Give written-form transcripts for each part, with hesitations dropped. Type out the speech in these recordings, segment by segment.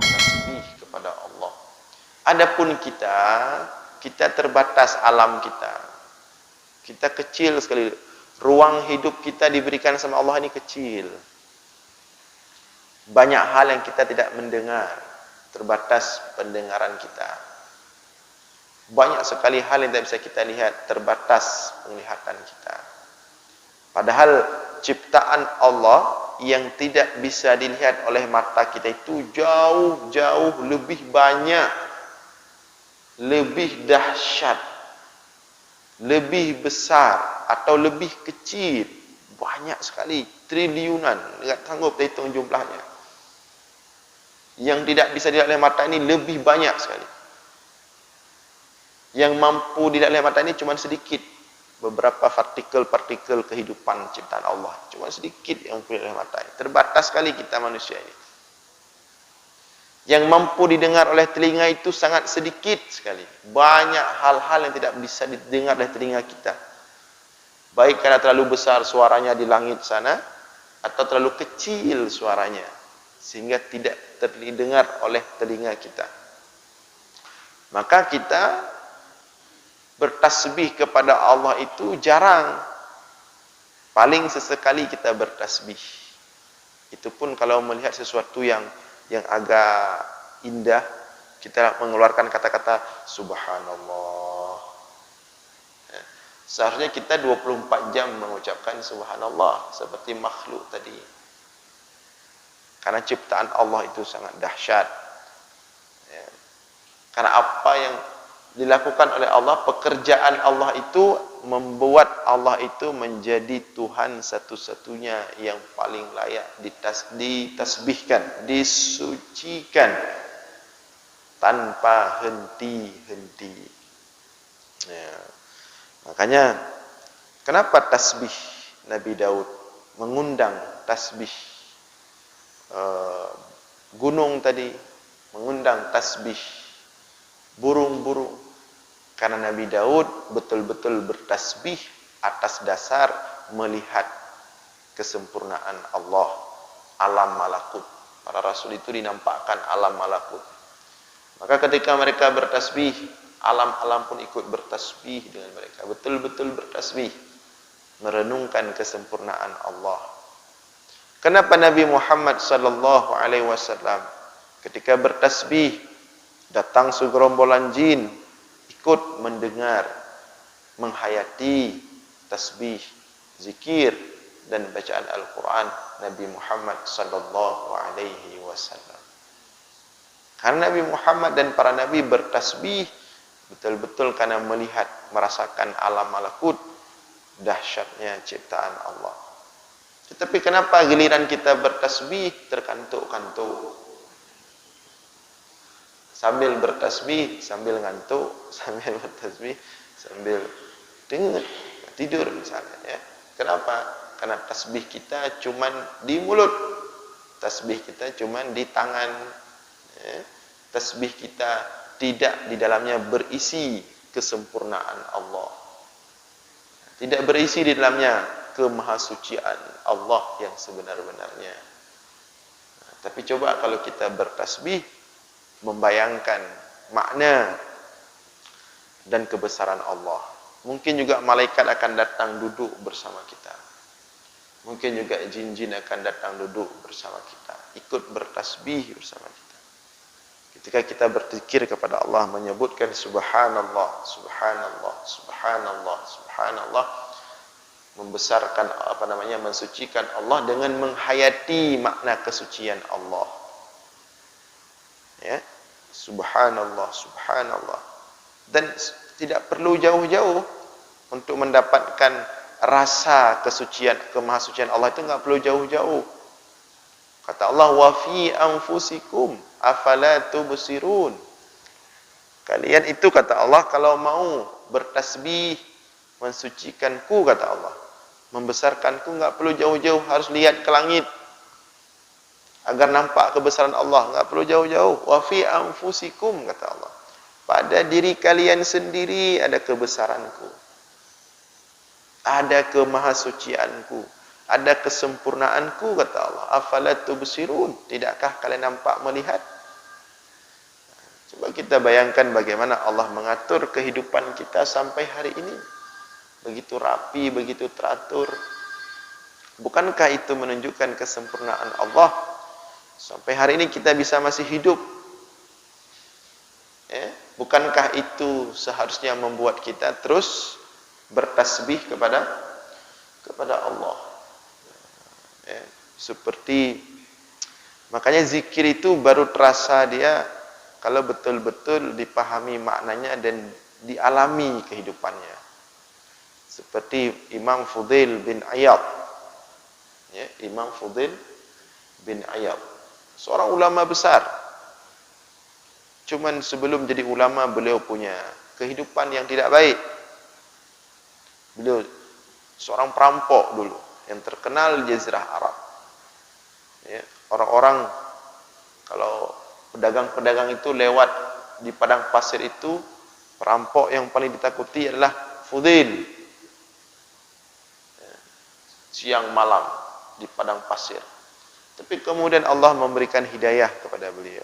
Tasbih kepada Allah. Adapun kita terbatas alam kita. Kita kecil sekali. Ruang hidup kita diberikan sama Allah ini kecil. Banyak hal yang kita tidak mendengar. Terbatas pendengaran kita. Banyak sekali hal yang tidak bisa kita lihat. Terbatas penglihatan kita. Padahal ciptaan Allah yang tidak bisa dilihat oleh mata kita itu jauh-jauh lebih banyak, lebih dahsyat, lebih besar atau lebih kecil. Banyak sekali, triliunan, tidak sanggup hitung jumlahnya. Yang tidak bisa dilihat oleh mata ini lebih banyak sekali. Yang mampu dilihat oleh mata ini cuma sedikit. Beberapa partikel-partikel kehidupan ciptaan Allah. Cuma sedikit yang dilihat oleh mata ini. Terbatas sekali kita manusia ini. Yang mampu didengar oleh telinga itu sangat sedikit sekali. Banyak hal-hal yang tidak bisa didengar oleh telinga kita. Baik karena terlalu besar suaranya di langit sana, atau terlalu kecil suaranya, sehingga tidak terdengar oleh telinga kita. Maka kita bertasbih kepada Allah itu jarang. Paling sesekali kita bertasbih. Itu pun kalau melihat sesuatu yang agak indah, kita mengeluarkan kata-kata subhanallah. Seharusnya kita 24 jam mengucapkan subhanallah seperti makhluk tadi. Karena ciptaan Allah itu sangat dahsyat. Karena apa yang dilakukan oleh Allah, pekerjaan Allah itu membuat Allah itu menjadi Tuhan satu-satunya yang paling layak ditasbihkan, disucikan tanpa henti-henti. Ya. Makanya kenapa tasbih Nabi Daud mengundang tasbih gunung tadi, mengundang tasbih burung-burung, karena Nabi Daud betul-betul bertasbih atas dasar melihat kesempurnaan Allah, alam malakut. Para rasul itu dinampakkan alam malakut. Maka ketika mereka bertasbih, alam-alam pun ikut bertasbih dengan mereka. Betul-betul bertasbih, merenungkan kesempurnaan Allah. Kenapa Nabi Muhammad sallallahu alaihi wasallam ketika bertasbih datang segerombolan jin ikut mendengar, menghayati tasbih, zikir dan bacaan Al-Quran Nabi Muhammad sallallahu alaihi wasallam. Karena Nabi Muhammad dan para nabi bertasbih betul-betul karena melihat, merasakan alam malakut, dahsyatnya ciptaan Allah. Tetapi kenapa giliran kita bertasbih terkantuk-kantuk? Sambil bertasbih, sambil ngantuk, sambil bertasbih, sambil dengar, tidur misalnya. Ya. Kenapa? Karena tasbih kita cuman di mulut, tasbih kita cuman di tangan. Ya. Tasbih kita tidak di dalamnya berisi kesempurnaan Allah. Tidak berisi di dalamnya kemahasucian Allah yang sebenar-benarnya. Nah, tapi coba kalau kita bertasbih, membayangkan makna dan kebesaran Allah. Mungkin juga malaikat akan datang duduk bersama kita. Mungkin juga jin-jin akan datang duduk bersama kita, ikut bertasbih bersama kita. Ketika kita berzikir kepada Allah, menyebutkan subhanallah, subhanallah, subhanallah, subhanallah, membesarkan mensucikan Allah dengan menghayati makna kesucian Allah. Ya, subhanallah, subhanallah. Dan tidak perlu jauh-jauh untuk mendapatkan rasa kesucian, kemahasucian Allah itu enggak perlu jauh-jauh. Kata Allah, wa fi anfusikum afala tubsirun. Kalian itu kata Allah kalau mau bertasbih mensucikanku, kata Allah, membesarkanku, enggak perlu jauh-jauh, harus lihat ke langit agar nampak kebesaran Allah, enggak perlu jauh-jauh. Wa fi anfusikum, kata Allah, pada diri kalian sendiri ada kebesaranku, ada kemahasucianku, Ada kesempurnaanku, kata Allah. Afala tubsirun? Tidakkah kalian nampak melihat? Coba kita bayangkan bagaimana Allah mengatur kehidupan kita sampai hari ini. Begitu rapi, begitu teratur. Bukankah itu menunjukkan kesempurnaan Allah? Sampai hari ini kita bisa masih hidup. Bukankah itu seharusnya membuat kita terus bertasbih kepada Allah? Seperti, makanya zikir itu baru terasa dia kalau betul-betul dipahami maknanya dan dialami kehidupannya. Seperti Imam Fudail bin Iyad. Imam Fudail bin Iyad, seorang ulama besar. Cuman sebelum jadi ulama, beliau punya kehidupan yang tidak baik. Beliau seorang perampok dulu, yang terkenal di Jazirah Arab. Orang-orang, kalau pedagang-pedagang itu lewat di padang pasir itu, perampok yang paling ditakuti adalah Fudail. Siang malam di padang pasir. Tapi kemudian Allah memberikan hidayah kepada beliau.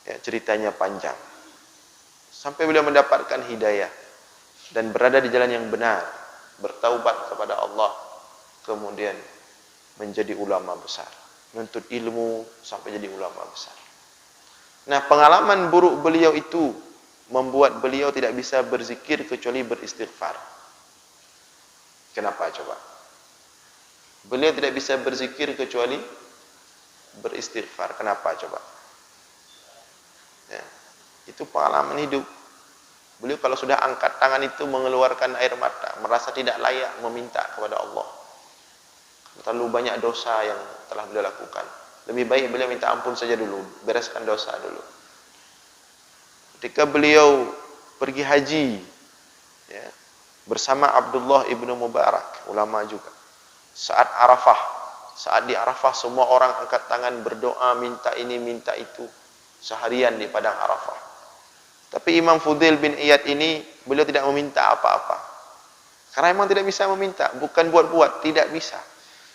Ceritanya panjang. Sampai beliau mendapatkan hidayah dan berada di jalan yang benar, bertaubat kepada Allah, kemudian menjadi ulama besar, menuntut ilmu sampai jadi ulama besar. Nah, pengalaman buruk beliau itu membuat beliau tidak bisa berzikir kecuali beristighfar. Kenapa coba? Beliau tidak bisa berzikir kecuali beristighfar. Kenapa coba? Itu pengalaman hidup. Beliau kalau sudah angkat tangan itu mengeluarkan air mata, merasa tidak layak meminta kepada Allah. Terlalu banyak dosa yang telah beliau lakukan. Lebih baik beliau minta ampun saja dulu, bereskan dosa dulu. Ketika beliau pergi haji, bersama Abdullah ibnu Mubarak, ulama juga. Saat Arafah, saat di Arafah semua orang angkat tangan berdoa, minta ini, minta itu, seharian di padang Arafah. Tapi Imam Fudail bin Iyad ini, beliau tidak meminta apa-apa. Karena memang tidak bisa meminta, bukan buat-buat, tidak bisa.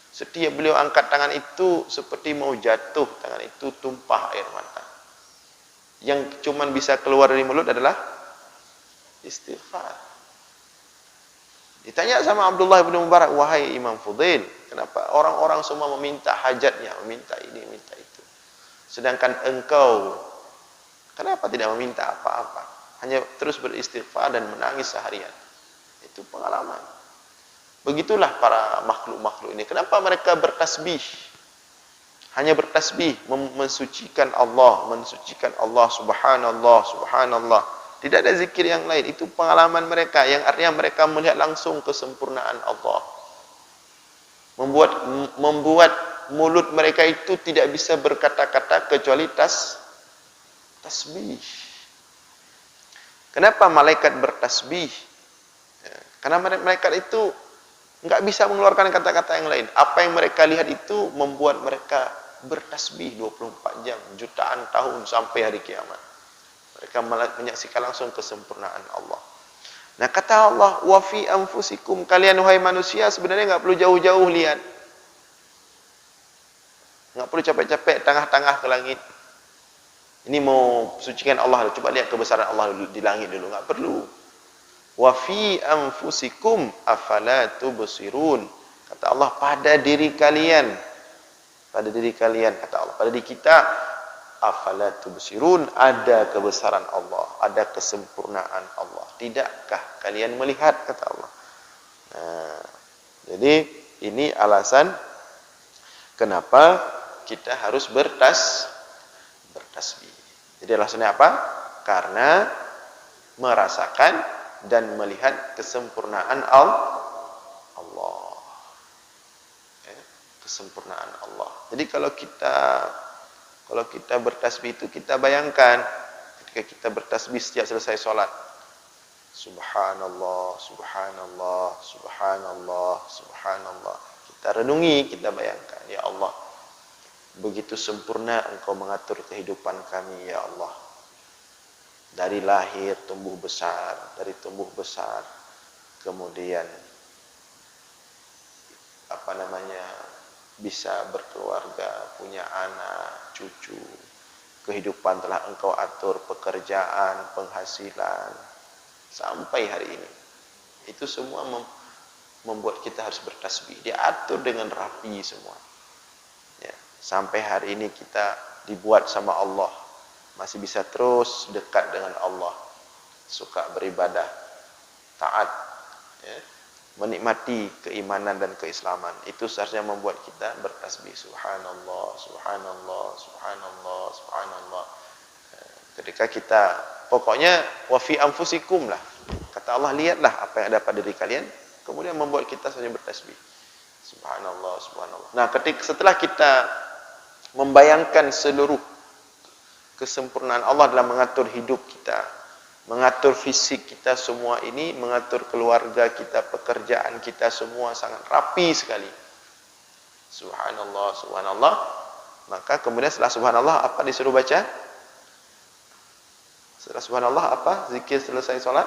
Setiap beliau angkat tangan itu seperti mau jatuh, tangan itu tumpah air mata. Yang cuman bisa keluar dari mulut adalah istighfar. Ditanya sama Abdullah bin Mubarak, wahai Imam Fudail, kenapa orang-orang semua meminta hajatnya, meminta ini, meminta itu. Sedangkan engkau, kenapa tidak meminta apa-apa? Hanya terus beristighfar dan menangis seharian. Itu pengalaman. Begitulah para makhluk-makhluk ini. Kenapa mereka bertasbih? Hanya bertasbih, mensucikan Allah, subhanallah, subhanallah. Tidak ada zikir yang lain. Itu pengalaman mereka, yang artinya mereka melihat langsung kesempurnaan Allah. Membuat mulut mereka itu tidak bisa berkata-kata kecuali tasbih. Kenapa malaikat bertasbih? Karena malaikat itu enggak bisa mengeluarkan kata-kata yang lain. Apa yang mereka lihat itu membuat mereka bertasbih 24 jam, jutaan tahun sampai hari kiamat. Mereka menyaksikan langsung kesempurnaan Allah. Nah, kata Allah, wa fi anfusikum, kalian wahai manusia sebenarnya enggak perlu jauh-jauh lihat. Enggak perlu capek-capek tengah-tengah ke langit. Ini mau sucikan Allah, coba lihat kebesaran Allah di langit dulu, enggak perlu. Wa fi anfusikum afala tubsirun. Kata Allah, pada diri kalian. Pada diri kalian, kata Allah. Pada diri kita, afala tubsirun, ada kebesaran Allah, ada kesempurnaan Allah. Tidakkah kalian melihat, kata Allah. Nah, jadi ini alasan kenapa kita harus bertasbih. Jadi alasannya apa? Karena merasakan dan melihat kesempurnaan Allah. Kesempurnaan Allah. Jadi kalau kita bertasbih itu, kita bayangkan ketika kita bertasbih setiap selesai sholat, subhanallah, subhanallah, subhanallah, subhanallah. Kita renungi, kita bayangkan, ya Allah, begitu sempurna Engkau mengatur kehidupan kami, ya Allah. Dari lahir tumbuh besar, dari tumbuh besar, kemudian bisa berkeluarga, punya anak, cucu. Kehidupan telah engkau atur, pekerjaan, penghasilan, sampai hari ini. Itu semua membuat kita harus bertasbih. Diatur dengan rapi semua. Ya, sampai hari ini kita dibuat sama Allah. Masih bisa terus dekat dengan Allah. Suka beribadah, taat, ya, menikmati keimanan dan keislaman. Itu seharusnya membuat kita bertasbih. Subhanallah, subhanallah, subhanallah, subhanallah. Ketika kita, pokoknya wa fi anfusikum lah. Kata Allah, lihatlah apa yang ada pada diri kalian, kemudian membuat kita seharusnya bertasbih. Subhanallah, subhanallah. Nah, setelah kita membayangkan seluruh kesempurnaan Allah dalam mengatur hidup kita, mengatur fisik kita semua ini, mengatur keluarga kita, pekerjaan kita semua sangat rapi sekali. Subhanallah, subhanallah. Maka kemudian setelah subhanallah apa disuruh baca? Setelah subhanallah apa? Zikir selesai sholat?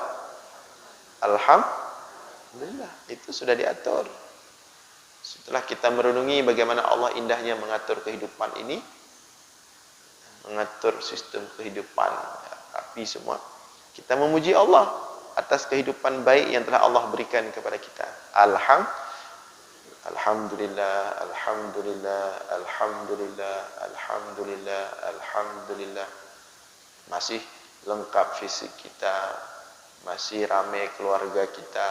Alhamdulillah. Itu sudah diatur. Setelah kita merenungi bagaimana Allah indahnya mengatur kehidupan ini, mengatur sistem kehidupan rapi semua, kita memuji Allah atas kehidupan baik yang telah Allah berikan kepada kita. Alhamdulillah, alhamdulillah, alhamdulillah, alhamdulillah, alhamdulillah. Masih lengkap fisik kita, masih ramai keluarga kita,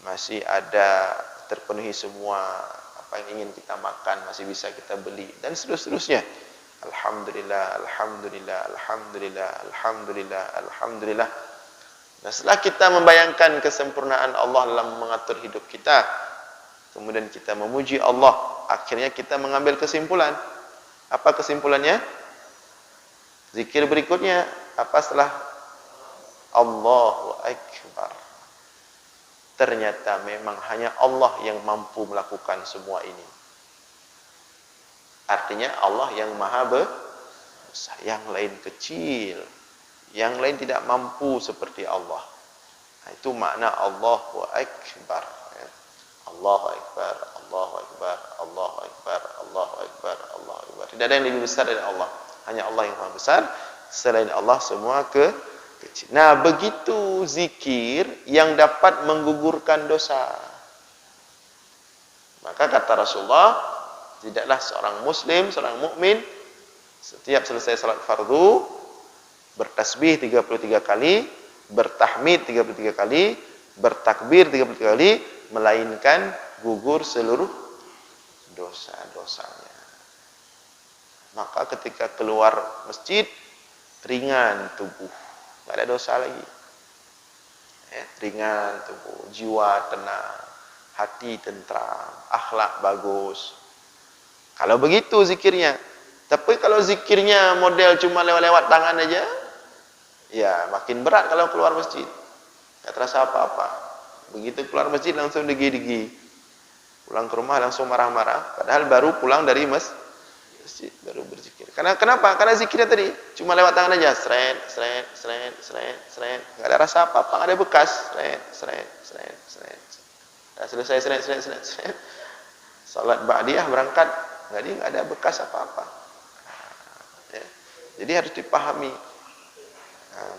masih ada terpenuhi semua apa yang ingin kita makan, masih bisa kita beli, dan seterusnya. Alhamdulillah, alhamdulillah, alhamdulillah, alhamdulillah, alhamdulillah. Nah, setelah kita membayangkan kesempurnaan Allah dalam mengatur hidup kita, kemudian kita memuji Allah, akhirnya kita mengambil kesimpulan. Apa kesimpulannya? Zikir berikutnya apa setelah Allahu Akbar? Ternyata memang hanya Allah yang mampu melakukan semua ini. Artinya Allah yang maha besar, yang lain kecil, yang lain tidak mampu seperti Allah. Nah, itu makna Allahu Akbar. Ya. Allahu Akbar, Allahu Akbar, Allahu Akbar, Allahu Akbar, Allahu Akbar. Tidak ada yang lebih besar dari Allah. Hanya Allah yang maha besar. Selain Allah semua kecil. Nah, begitu zikir yang dapat menggugurkan dosa. Maka kata Rasulullah, tidaklah seorang muslim, seorang mukmin setiap selesai salat fardu bertasbih 33 kali, bertahmid 33 kali, bertakbir 33 kali, melainkan gugur seluruh dosa-dosanya. Maka ketika keluar masjid, ringan tubuh, tidak ada dosa lagi. Ya, ringan tubuh, jiwa tenang, hati tentram, akhlak bagus. Kalau begitu zikirnya. Tapi kalau zikirnya model cuma lewat-lewat tangan aja, ya makin berat kalau keluar masjid. Tak terasa apa-apa. Begitu keluar masjid langsung degi-degi. Pulang ke rumah langsung marah-marah. Padahal baru pulang dari masjid, baru berzikir. Kenapa? Karena zikirnya tadi cuma lewat tangan aja. Sret, sret, sret, sret, sret. Enggak ada rasa apa-apa, enggak ada bekas. Sret, sret, sret, sret. Dah selesai sret, sret, sret, sret. Salat ba'diyah berangkat. Jadi enggak ada bekas apa-apa. Ya. Jadi harus dipahami.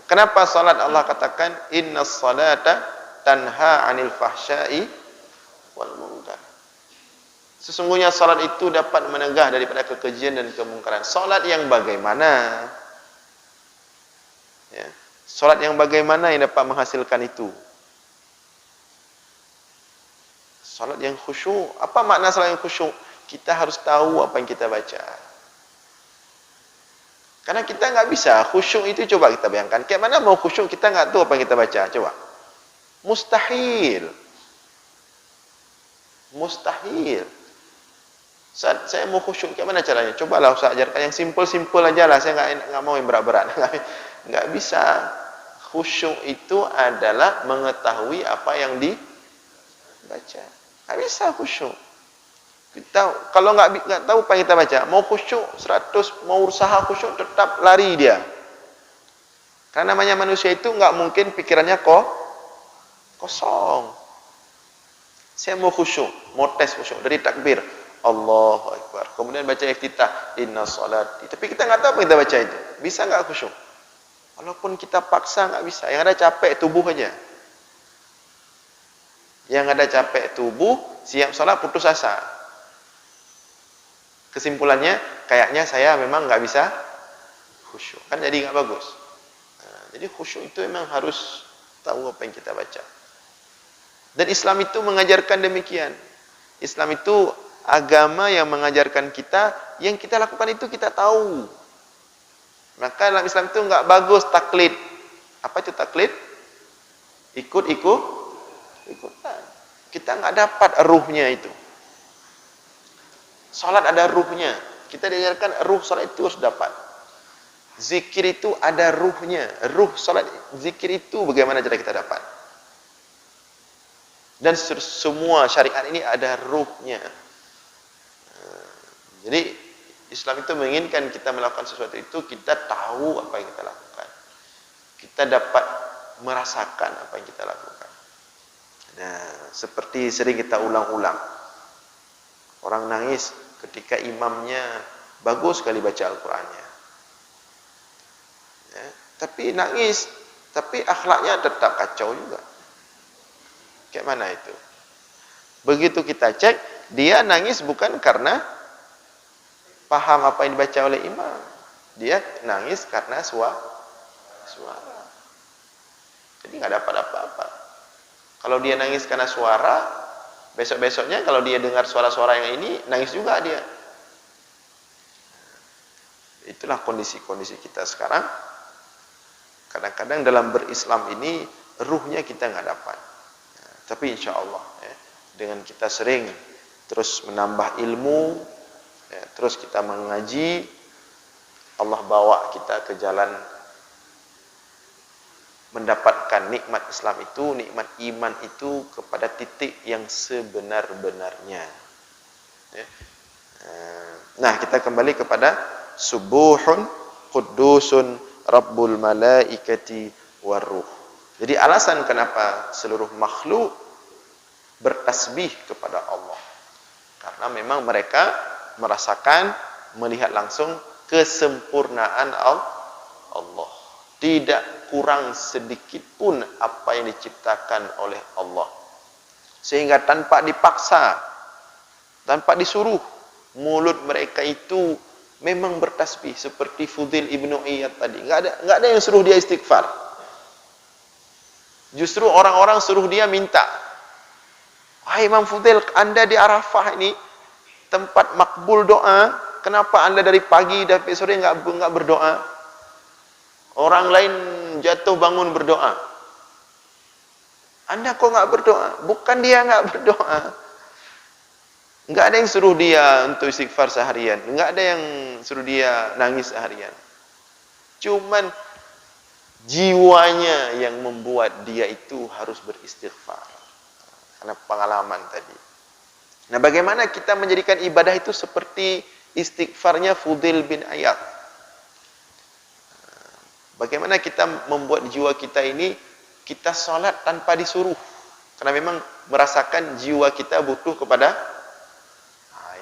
Kenapa salat Allah katakan innas salata tanha 'anil fahsya'i wal munkar. Sesungguhnya salat itu dapat menegah daripada kekejian dan kemungkaran. Salat yang bagaimana? Ya. Salat yang bagaimana yang dapat menghasilkan itu? Salat yang khusyuk. Apa makna salat yang khusyuk? Kita harus tahu apa yang kita baca. Karena kita nggak bisa khusyuk itu, coba kita bayangkan. Kayak mana mau khusyuk kita nggak tahu apa yang kita baca? Coba. Mustahil. Mustahil. Saat saya mau khusyuk, kayak mana caranya? Cobalah Ustaz ajarkan yang simpel-simpel aja lah. Saya nggak mau yang berat-berat. Nggak bisa. Khusyuk itu adalah mengetahui apa yang dibaca. Nggak bisa khusyuk. Kita kalau nggak tahu apa yang kita baca, mau khusyuk 100, mau usaha khusyuk tetap lari dia. Karena namanya manusia itu nggak mungkin pikirannya kosong. Saya mau khusyuk, mau tes khusyuk dari takbir Allahu Akbar. Kemudian baca iftitah inna salati. Tapi kita nggak tahu apa kita baca itu. Bisa nggak khusyuk? Walaupun kita paksa nggak bisa. Yang ada capek tubuh aja. Yang ada capek tubuh, siap salat putus asa. Kesimpulannya, kayaknya saya memang nggak bisa khusyuk. Kan jadi nggak bagus. Nah, jadi khusyuk itu memang harus tahu apa yang kita baca. Dan Islam itu mengajarkan demikian. Islam itu agama yang mengajarkan kita, yang kita lakukan itu kita tahu. Maka dalam Islam itu nggak bagus taklid. Apa itu taklid? Ikutan. Kita nggak dapat ruhnya itu. Salat ada ruhnya. Kita diajarkan ruh salat itu harus dapat. Zikir itu ada ruhnya. Ruh salat zikir itu bagaimana cara kita dapat? Dan semua syariat ini ada ruhnya. Jadi Islam itu menginginkan kita melakukan sesuatu itu, kita tahu apa yang kita lakukan. Kita dapat merasakan apa yang kita lakukan. Nah, seperti sering kita ulang-ulang. Orang nangis ketika imamnya bagus sekali baca Al-Qur'annya. Ya, tapi nangis, tapi akhlaknya tetap kacau juga. Kayak mana itu? Begitu kita cek, dia nangis bukan karena paham apa yang dibaca oleh imam. Dia nangis karena suara. Jadi nggak dapat apa-apa. Kalau dia nangis karena suara, besok-besoknya kalau dia dengar suara-suara yang ini, nangis juga dia. Itulah kondisi-kondisi kita sekarang. Kadang-kadang dalam berislam ini, ruhnya kita nggak dapat. Tapi insya Allah, ya, dengan kita sering terus menambah ilmu, ya, terus kita mengaji, Allah bawa kita ke jalan mendapatkan nikmat Islam itu, nikmat iman itu kepada titik yang sebenar-benarnya. Ya. Nah, kita kembali kepada subuhun qudusun rabbul malaikati warruh. Jadi alasan kenapa seluruh makhluk bertasbih kepada Allah, karena memang mereka merasakan, melihat langsung kesempurnaan Allah. Tidak kurang sedikit pun apa yang diciptakan oleh Allah. Sehingga tanpa dipaksa, tanpa disuruh, mulut mereka itu memang bertasbih seperti Fudail ibnu Iyad tadi. Enggak ada yang suruh dia istighfar. Justru orang-orang suruh dia minta. Wahai Imam Fudail, Anda di Arafah ini tempat makbul doa, kenapa Anda dari pagi sampai sore enggak berdoa? Orang lain jatuh bangun berdoa. Anda kok enggak berdoa? Bukan dia enggak berdoa. Enggak ada yang suruh dia untuk istighfar seharian. Enggak ada yang suruh dia nangis seharian. Cuman jiwanya yang membuat dia itu harus beristighfar. Karena pengalaman tadi. Nah, bagaimana kita menjadikan ibadah itu seperti istighfarnya Fudail bin Iyad? Bagaimana kita membuat jiwa kita ini, kita sholat tanpa disuruh. Karena memang merasakan jiwa kita butuh kepada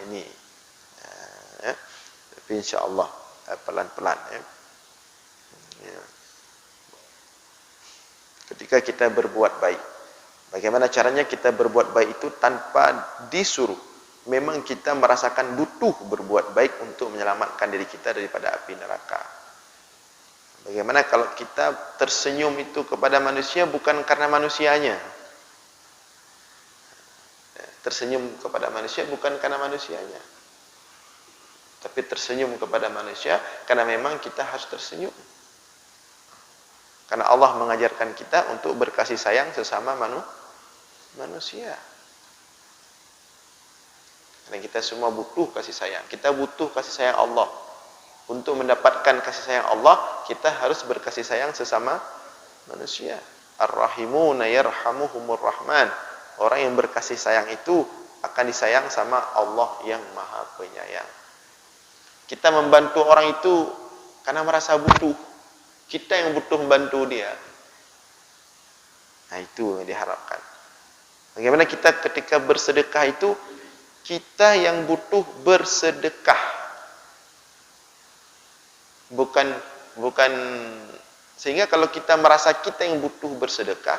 ini. Tapi insyaAllah pelan-pelan. Ya. Ketika kita berbuat baik, bagaimana caranya kita berbuat baik itu tanpa disuruh? Memang kita merasakan butuh berbuat baik untuk menyelamatkan diri kita daripada api neraka. Bagaimana kalau kita tersenyum itu kepada manusia bukan karena manusianya? Tersenyum kepada manusia bukan karena manusianya, tapi tersenyum kepada manusia karena memang kita harus tersenyum. Karena Allah mengajarkan kita untuk berkasih sayang sesama manusia. Karena kita semua butuh kasih sayang. Kita butuh kasih sayang Allah. Untuk mendapatkan kasih sayang Allah, kita harus berkasih sayang sesama manusia. Ar-Rahimuna yarhamuhumur Rahman. Orang yang berkasih sayang itu akan disayang sama Allah yang Maha Penyayang. Kita membantu orang itu karena merasa butuh. Kita yang butuh membantu dia. Nah, itu yang diharapkan. Bagaimana kita ketika bersedekah itu, kita yang butuh bersedekah. Bukan sehingga kalau kita merasa kita yang butuh bersedekah,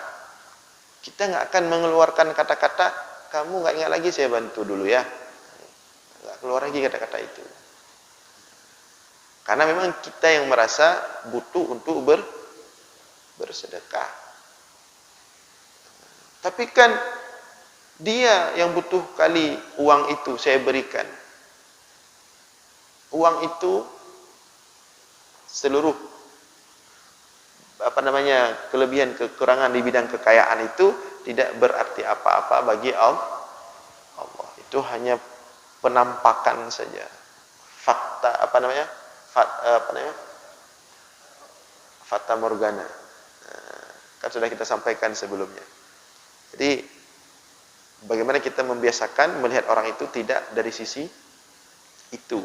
kita nggak akan mengeluarkan kata-kata, kamu nggak ingat lagi saya bantu dulu ya. Nggak keluar lagi kata-kata itu. Karena memang kita yang merasa butuh untuk bersedekah. Tapi kan dia yang butuh kali uang itu saya berikan. Uang itu seluruh kelebihan kekurangan di bidang kekayaan itu tidak berarti apa-apa bagi Allah. Itu hanya penampakan saja. Fakta fata morgana. Kan sudah kita sampaikan sebelumnya. Jadi bagaimana kita membiasakan melihat orang itu tidak dari sisi itu,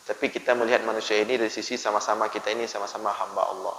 tapi kita melihat manusia ini dari sisi sama-sama kita ini sama-sama hamba Allah.